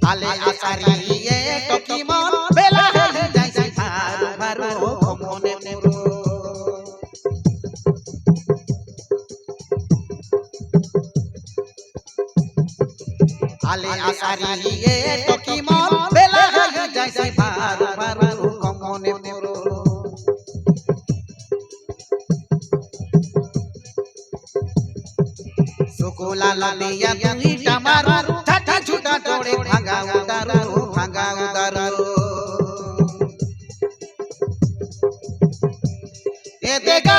আলে আসারি এ টকি মন বেলা হয়ে যাইছে ভারু ভারু মনে পুরো আলে আসারি এ টকি মন বেলা হয়ে যাইছে ভারু ভারু মনে পুরো सुकुला ललिया दुईटा मारू छाटा छुटा जोड़े भागा उतारू ए देगा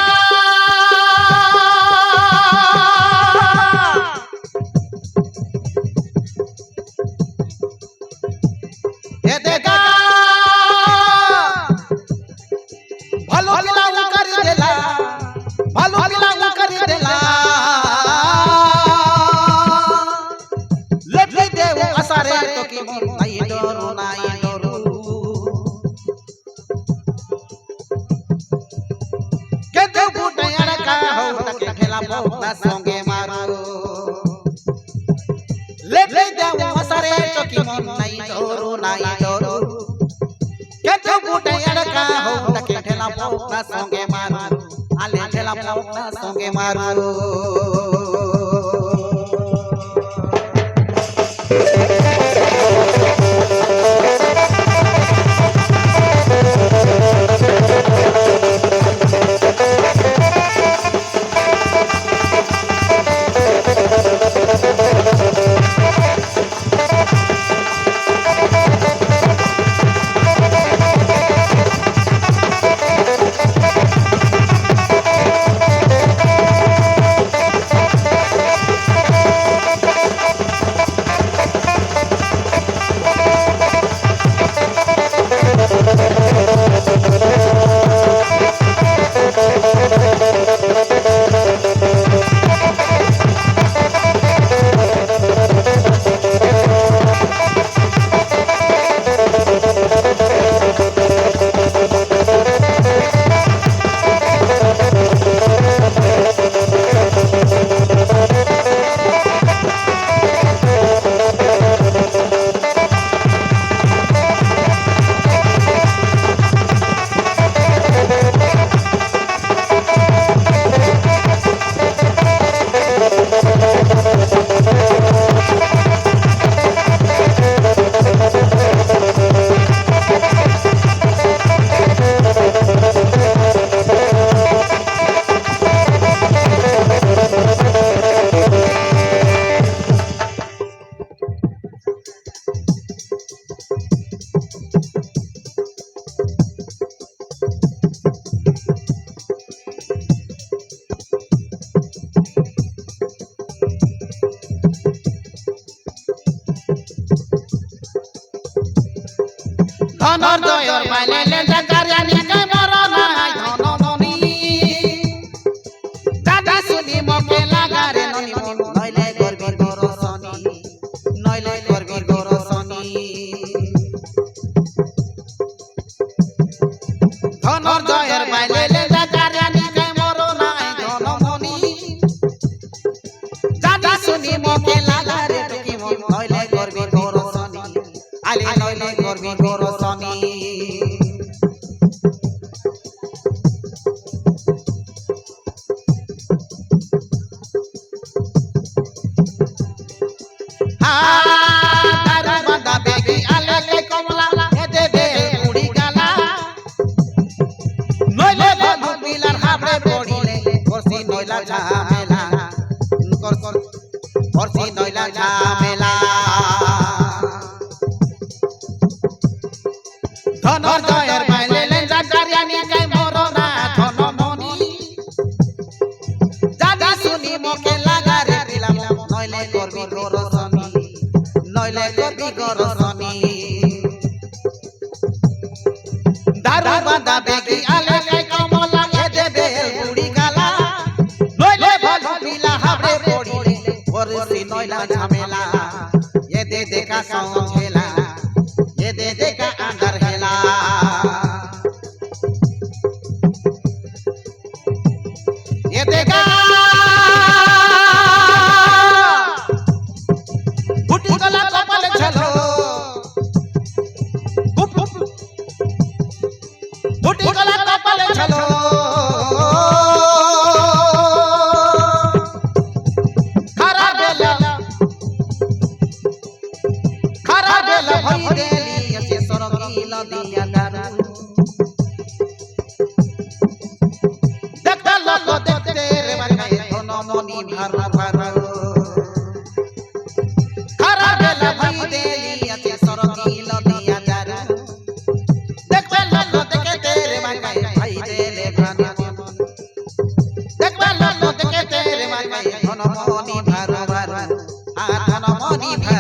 भालो पिलाऊ कर देला भालो पिलाऊ कर देला असारे तो की नहीं डरो के तो बूटे अड़का हो तके ठेला बहुता संगे मारो ले दे असारे तो की नहीं डरो के तो बूटे अड़का हो तके ठेला बहुता संगे मारो आले ठेला बहुता संगे मारो ধনঞ্জয়ের মাইলে জাকারিয়ানি কে মরনা ধনমনি দাদা শুনি মকে লাগারে ননি নইলে করবি গরসনি নইলে করবি গরসনি ধনঞ্জয়ের মাইলে জাকারিয়ানি কে মরনা ধনমনি দাদা শুনি মকে লাগারে টকি নইলে করবি গরসনি আলে নইলে করবি গরসনি ধনঞ্জয়ের মাইলে জাকারিয়ানি কে মরনা ধনমনি দাদা শুনি মকে লাগারে দিলাম নইলে করবি গরসনি নইলে করবি গরসনি দারু বাঁধা বেগি আলে কে কমলা এ দেবে বুড়ি গালা নইলে ভালো পিলা হাবড়ে পড়িলে করছি নইলা ঝামেলা এ দে দেখা সমঝেলা এ দে দেখা আন্দার হেলা এ দেখা ফুটি গলা কপালে ঝালো দিয়া দারু দেখতে লোক দেখতে রে বাগায় ধনমণি ভারু ভারু খারা বেলা ভাই দেলি আছে সরকিল দিয়া দারু দেখতে লোক দেখতে রে বাগায় ভাই দেলে ভারু দেখতে লোক দেখতে রে বাগায় ধনমণি ভারু ভারু ধনমণি ভারু